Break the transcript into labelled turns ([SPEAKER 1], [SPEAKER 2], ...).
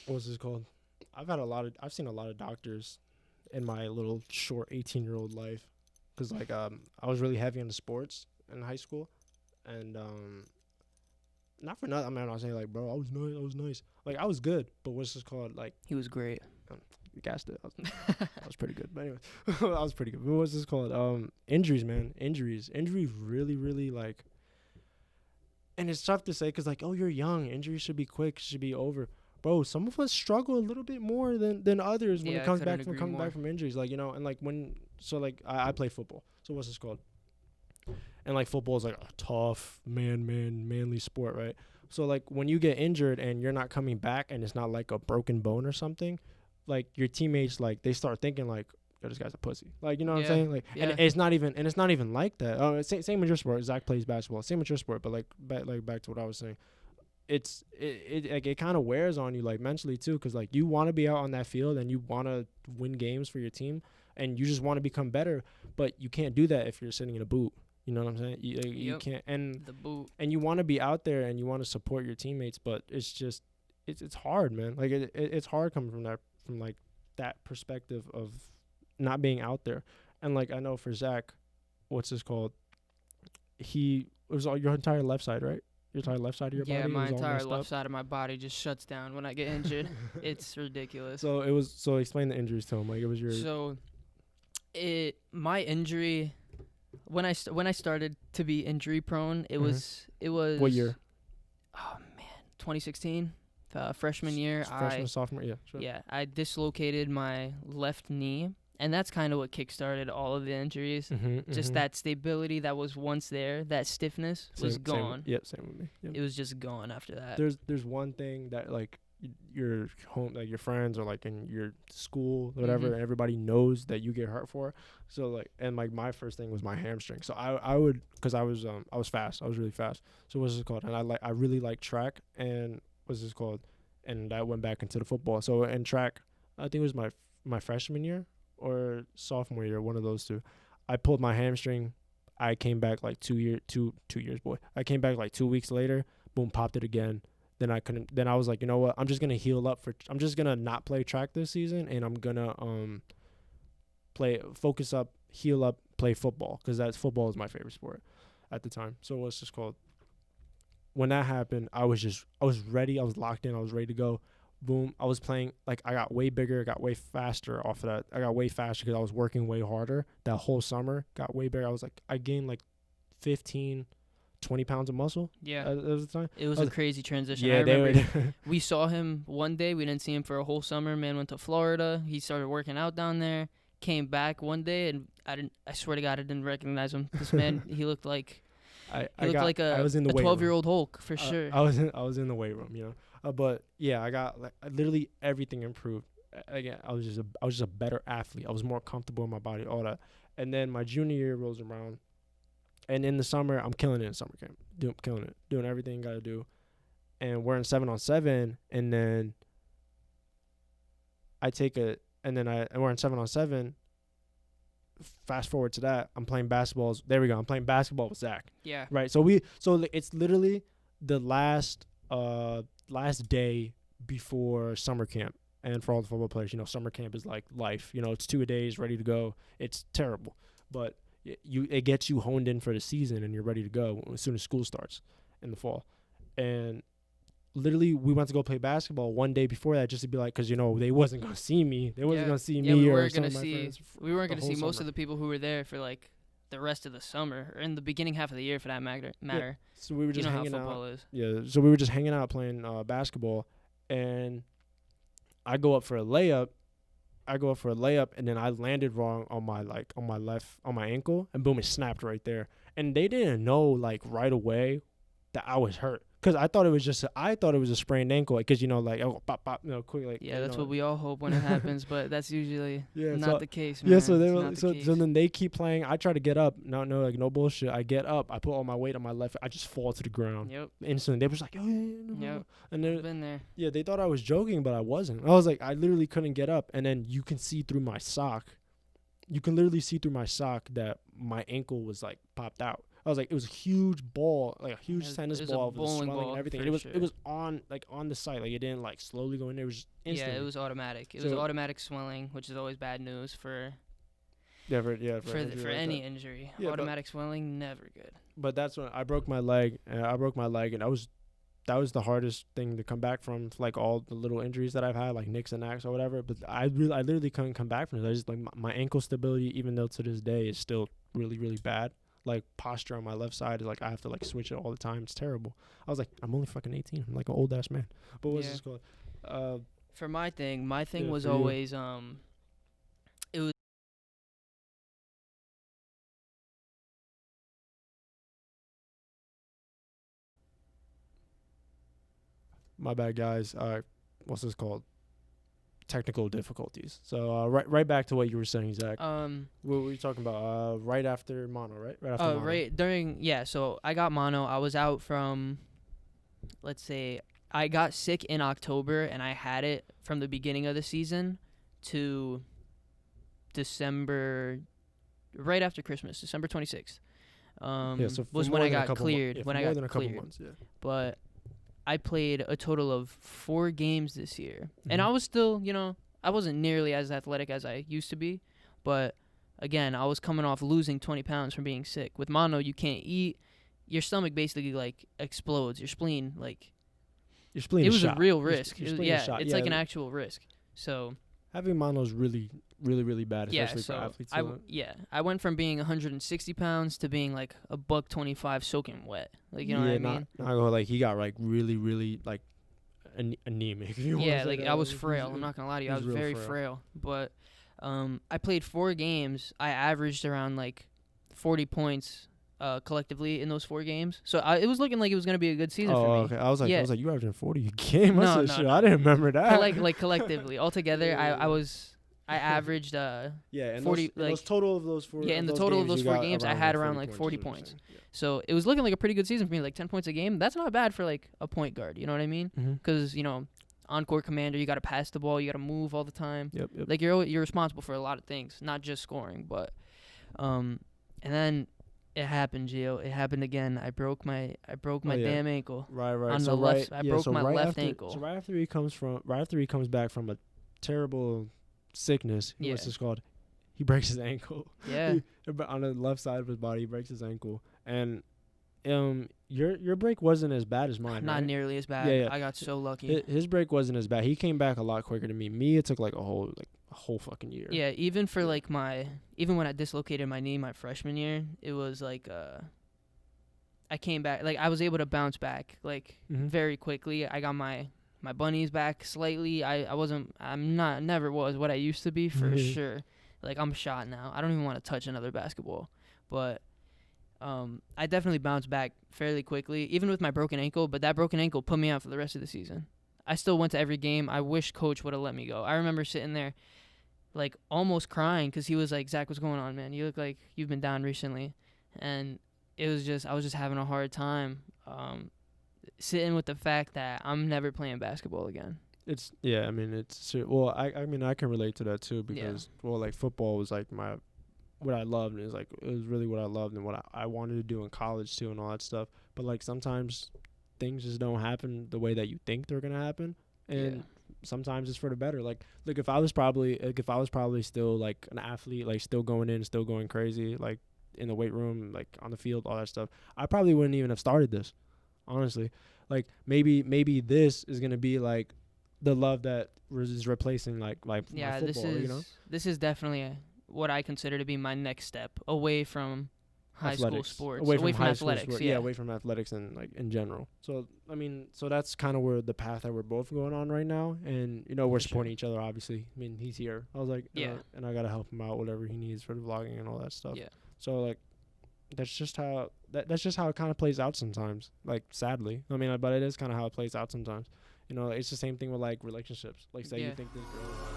[SPEAKER 1] what's this called? I've seen a lot of doctors in my little short 18-year-old life, because like I was really heavy into sports in high school, and not for nothing. I mean, I'm not saying like, bro, I was nice, like I was good, but what's this called? Like,
[SPEAKER 2] He was great.
[SPEAKER 1] you gassed it. I was pretty good, but anyway, I was pretty good. But what's this called? Injuries, man, injuries really, really like, and it's tough to say because like, oh, you're young, injuries should be quick, should be over. Bro, some of us struggle a little bit more than others when
[SPEAKER 2] Yeah,
[SPEAKER 1] it
[SPEAKER 2] I
[SPEAKER 1] comes
[SPEAKER 2] couldn't
[SPEAKER 1] back from
[SPEAKER 2] agree more.
[SPEAKER 1] injuries. Like, and like like I play football. So what's this called? And like football is like a tough manly sport, right? So like when you get injured and you're not coming back and it's not like a broken bone or something, like your teammates, like they start thinking like, yo, this guy's a pussy. Like, you know what I'm
[SPEAKER 2] Yeah,
[SPEAKER 1] saying? Like, and
[SPEAKER 2] yeah,
[SPEAKER 1] it's not even like that. Oh, same with your sport. Zach plays basketball. Same with your sport, but back to what I was saying. It kind of wears on you like mentally too, because like you want to be out on that field and you want to win games for your team and you just want to become better, but you can't do that if you're sitting in a boot. You know what I'm saying? You
[SPEAKER 2] yep.
[SPEAKER 1] can't, and
[SPEAKER 2] The boot.
[SPEAKER 1] you want to be out there and you want to support your teammates, but it's just it's hard, man. Like it's hard coming from like that perspective of not being out there. And like I know for Zach, what's this called? It was all your entire left side, right? Your entire left side of your
[SPEAKER 2] Yeah,
[SPEAKER 1] body, it
[SPEAKER 2] my
[SPEAKER 1] was all
[SPEAKER 2] entire
[SPEAKER 1] messed
[SPEAKER 2] left
[SPEAKER 1] up.
[SPEAKER 2] side of my body just shuts down when I get injured. It's ridiculous.
[SPEAKER 1] So explain the injuries to him. Like it was your
[SPEAKER 2] So my injury when I started to be injury prone, it was
[SPEAKER 1] what year?
[SPEAKER 2] Oh man, 2016, freshman year.
[SPEAKER 1] Freshman, sophomore, yeah, sure.
[SPEAKER 2] I dislocated my left knee, and that's kind of what kickstarted all of the injuries. Just that stability that was once there, that stiffness was gone.
[SPEAKER 1] Same with me. Yep.
[SPEAKER 2] It was just gone after that.
[SPEAKER 1] There's one thing that like your home, like your friends or like in your school, whatever, and everybody knows that you get hurt for. So like, and like my first thing was my hamstring. So I would, because I was fast, I was really fast. So what's this called? And I really like track, and what's this called? And I went back into the football. So in track, I think it was my freshman year or sophomore year, one of those two. I pulled my hamstring. I came back like 2 years, boy. I came back like 2 weeks later. Boom, popped it again. Then I couldn't. Then I was like, you know what? I'm just gonna heal up I'm just gonna not play track this season, and I'm gonna focus up, heal up, play football, because football is my favorite sport at the time. So what's this called? When that happened, I was ready. I was locked in. I was ready to go. Boom. I was playing, like, I got way bigger, got way faster off of that. I got way faster because I was working way harder. That whole summer, got way bigger. I gained like 15, 20 pounds of muscle.
[SPEAKER 2] Yeah.
[SPEAKER 1] At the time.
[SPEAKER 2] It was a crazy transition.
[SPEAKER 1] Yeah,
[SPEAKER 2] I remember we saw him one day. We didn't see him for a whole summer. Man went to Florida. He started working out down there. Came back one day, and I swear to God, I didn't recognize him. This man, he looked like
[SPEAKER 1] I was in the
[SPEAKER 2] a
[SPEAKER 1] weight
[SPEAKER 2] 12-year-old Hulk for sure.
[SPEAKER 1] I was in the weight room, you know. But yeah, I got like literally everything improved. Again, I was just a better athlete. I was more comfortable in my body, all that. And then my junior year rolls around, and in the summer, I'm killing it in summer camp, doing everything gotta do. And we're in 7-on-7, and then we're in 7-on-7. Fast forward to that, I'm playing basketball. There we go. I'm playing basketball with Zach.
[SPEAKER 2] Yeah.
[SPEAKER 1] Right. So it's literally the last day before summer camp. And for all the football players, you know, summer camp is like life. You know, it's 2 days, ready to go. It's terrible, but it gets you honed in for the season, and you're ready to go as soon as school starts in the fall. And literally, we went to go play basketball one day before that, just to be like, because, you know, they wasn't gonna see me. They wasn't gonna see me.
[SPEAKER 2] We
[SPEAKER 1] or
[SPEAKER 2] weren't
[SPEAKER 1] some
[SPEAKER 2] gonna
[SPEAKER 1] of my
[SPEAKER 2] see.
[SPEAKER 1] friends
[SPEAKER 2] We weren't gonna see most
[SPEAKER 1] summer.
[SPEAKER 2] of the people who were there for like the rest of the summer or in the beginning half of the year, for that matter.
[SPEAKER 1] Yeah. So we were just
[SPEAKER 2] you know how
[SPEAKER 1] hanging
[SPEAKER 2] football
[SPEAKER 1] out.
[SPEAKER 2] is.
[SPEAKER 1] Yeah. So we were just hanging out playing basketball, and I go up for a layup, and then I landed wrong on my ankle, and boom, it snapped right there. And they didn't know like right away that I was hurt, because I thought it was a sprained ankle, because, you know, like, oh, pop, pop, you know, quick, like,
[SPEAKER 2] Yeah, that's what we all hope when it happens, but that's usually not the case, man.
[SPEAKER 1] Yeah, so
[SPEAKER 2] so
[SPEAKER 1] then they keep playing. I try to get up. No bullshit. I get up. I put all my weight on my left. I just fall to the ground.
[SPEAKER 2] Yep.
[SPEAKER 1] Instantly. They were just like, oh, yeah.
[SPEAKER 2] Yep.
[SPEAKER 1] And
[SPEAKER 2] I've been there.
[SPEAKER 1] yeah, they thought I was joking, but I wasn't. I was like, I literally couldn't get up. And then you can see through my sock. You can literally see through my sock that my ankle was like popped out. I was like, it was a huge ball, like a huge tennis
[SPEAKER 2] it was a
[SPEAKER 1] ball with the
[SPEAKER 2] bowling
[SPEAKER 1] swelling
[SPEAKER 2] ball
[SPEAKER 1] and everything.
[SPEAKER 2] for
[SPEAKER 1] And
[SPEAKER 2] sure.
[SPEAKER 1] it was on the site, like it didn't like slowly go in there. It was just instantly.
[SPEAKER 2] Yeah, it was automatic. It was
[SPEAKER 1] So-
[SPEAKER 2] automatic swelling, which is always bad news for
[SPEAKER 1] for an injury
[SPEAKER 2] for
[SPEAKER 1] like
[SPEAKER 2] any
[SPEAKER 1] that.
[SPEAKER 2] injury.
[SPEAKER 1] Yeah, but-
[SPEAKER 2] Automatic swelling, never good.
[SPEAKER 1] But that's when I broke my leg. And that was the hardest thing to come back from, like all the little injuries that I've had, like nicks and knacks or whatever. But I literally couldn't come back from it. I just like my ankle stability, even though to this day is still really, really bad. Like posture on my left side is like I have to like switch it all the time. It's terrible. I was like, I'm only fucking 18. I'm like an old ass man. But what's
[SPEAKER 2] Yeah.
[SPEAKER 1] this called?
[SPEAKER 2] For my thing
[SPEAKER 1] Yeah,
[SPEAKER 2] was
[SPEAKER 1] for you.
[SPEAKER 2] always it was
[SPEAKER 1] My bad, guys. What's this called? Technical difficulties. So right back to what you were saying, Zach. What were you talking about? Right after mono, right? Right after mono.
[SPEAKER 2] right during so I got mono. I was out from, let's say, I got sick in October and I had it from the beginning of the season to December, right after Christmas, December 26th.
[SPEAKER 1] So for
[SPEAKER 2] Was
[SPEAKER 1] more
[SPEAKER 2] when I
[SPEAKER 1] than a
[SPEAKER 2] got
[SPEAKER 1] couple
[SPEAKER 2] cleared.
[SPEAKER 1] yeah,
[SPEAKER 2] when
[SPEAKER 1] for
[SPEAKER 2] I
[SPEAKER 1] more
[SPEAKER 2] got
[SPEAKER 1] than a couple
[SPEAKER 2] cleared.
[SPEAKER 1] months, yeah.
[SPEAKER 2] But I played a total of 4 games this year. And I
[SPEAKER 1] Mhm.
[SPEAKER 2] was still, I wasn't nearly as athletic as I used to be. But again, I was coming off losing 20 pounds from being sick. With mono, you can't eat. Your stomach basically like explodes. Your spleen, like,
[SPEAKER 1] Your spleen
[SPEAKER 2] it
[SPEAKER 1] is
[SPEAKER 2] was
[SPEAKER 1] shot.
[SPEAKER 2] a real
[SPEAKER 1] Your
[SPEAKER 2] risk.
[SPEAKER 1] spleen is
[SPEAKER 2] Yeah,
[SPEAKER 1] shot.
[SPEAKER 2] it's
[SPEAKER 1] Yeah,
[SPEAKER 2] like an actual risk. So
[SPEAKER 1] having mono is really, really, really bad,
[SPEAKER 2] yeah,
[SPEAKER 1] especially for
[SPEAKER 2] so
[SPEAKER 1] athletes.
[SPEAKER 2] I went from being 160 pounds to being like a $125 soaking wet. Like, you know what I mean?
[SPEAKER 1] Not gonna like he got like really, really like anemic. If you wanna
[SPEAKER 2] Yeah,
[SPEAKER 1] say
[SPEAKER 2] like
[SPEAKER 1] that.
[SPEAKER 2] I was
[SPEAKER 1] He's-
[SPEAKER 2] frail. I'm not gonna lie to you. I
[SPEAKER 1] he's
[SPEAKER 2] was
[SPEAKER 1] real
[SPEAKER 2] very
[SPEAKER 1] frail.
[SPEAKER 2] frail. But I played 4 games. I averaged around like 40 points collectively in those 4 games. So it was looking like it was gonna be a good season for me.
[SPEAKER 1] Okay. I was
[SPEAKER 2] Yeah.
[SPEAKER 1] like, you averaging 40 a game?
[SPEAKER 2] No,
[SPEAKER 1] I said,
[SPEAKER 2] no,
[SPEAKER 1] shit,
[SPEAKER 2] no.
[SPEAKER 1] I didn't remember that.
[SPEAKER 2] Like collectively, altogether,
[SPEAKER 1] Yeah.
[SPEAKER 2] I averaged
[SPEAKER 1] yeah, and
[SPEAKER 2] 40,
[SPEAKER 1] those total of those 4.
[SPEAKER 2] yeah, in the
[SPEAKER 1] those
[SPEAKER 2] total of
[SPEAKER 1] games,
[SPEAKER 2] those
[SPEAKER 1] you
[SPEAKER 2] 4
[SPEAKER 1] got
[SPEAKER 2] games, I had around like 40
[SPEAKER 1] is what you're
[SPEAKER 2] points.
[SPEAKER 1] saying.
[SPEAKER 2] So it was looking like a pretty good season for me, like 10 points a game. That's not bad for like a point guard. You know what I mean?
[SPEAKER 1] Yeah.
[SPEAKER 2] Because on-court commander, you got to pass the ball, you got to move all the time.
[SPEAKER 1] Yep.
[SPEAKER 2] Like you're responsible for a lot of things, not just scoring. But and then it happened, Gio. It happened again. I broke my
[SPEAKER 1] yeah.
[SPEAKER 2] damn ankle.
[SPEAKER 1] Right.
[SPEAKER 2] On
[SPEAKER 1] so
[SPEAKER 2] the left-
[SPEAKER 1] right,
[SPEAKER 2] I broke
[SPEAKER 1] so
[SPEAKER 2] my
[SPEAKER 1] right
[SPEAKER 2] left
[SPEAKER 1] after,
[SPEAKER 2] ankle.
[SPEAKER 1] So right after he comes back from a terrible sickness,
[SPEAKER 2] Yeah.
[SPEAKER 1] what's this called? He breaks his ankle.
[SPEAKER 2] Yeah.
[SPEAKER 1] On the left side of his body, he breaks his ankle, and your break wasn't as bad as mine.
[SPEAKER 2] Not
[SPEAKER 1] right?
[SPEAKER 2] nearly as bad.
[SPEAKER 1] Yeah.
[SPEAKER 2] I got so lucky.
[SPEAKER 1] His break wasn't as bad. He came back a lot quicker than me. It took like a whole fucking year.
[SPEAKER 2] Yeah, even for like even when I dislocated my knee my freshman year, it was like I came back, like I was able to bounce back like
[SPEAKER 1] Mhm.
[SPEAKER 2] very quickly. I got my bunnies back slightly. Never was what I used to be for
[SPEAKER 1] Mhm.
[SPEAKER 2] sure. Like I'm shot now. I don't even want to touch another basketball. But I definitely bounced back fairly quickly, even with my broken ankle, but that broken ankle put me out for the rest of the season. I still went to every game. I wish coach would have let me go. I remember sitting there like almost crying because he was like, Zach, what's going on, man? You look like you've been down recently. And I was just having a hard time sitting with the fact that I'm never playing basketball again.
[SPEAKER 1] It's I mean I mean I can relate to that too because like football was like what I loved, and it was really what I loved and what I wanted to do in college too and all that stuff. But like sometimes things just don't happen the way that you think they're gonna happen, and sometimes it's for the better. Like if I was probably still like an athlete, like still going in, still going crazy, like in the weight room, like on the field, all that stuff, I probably wouldn't even have started this, honestly. Like maybe this is gonna be like the love that is replacing like my football,
[SPEAKER 2] this is definitely what I consider to be my next step away from high school sports, away from
[SPEAKER 1] high school
[SPEAKER 2] athletics.
[SPEAKER 1] sport, away from athletics and like in general. So I mean, so that's kind of where the path that we're both going on right now, and we're supporting each other. Obviously, I mean, he's here. I was like, and I gotta help him out whatever he needs for the vlogging and all that stuff.
[SPEAKER 2] Yeah.
[SPEAKER 1] So like, that's just how it kind of plays out sometimes. Like sadly, I mean, but it is kind of how it plays out sometimes. It's the same thing with like relationships. Like say you think this girl.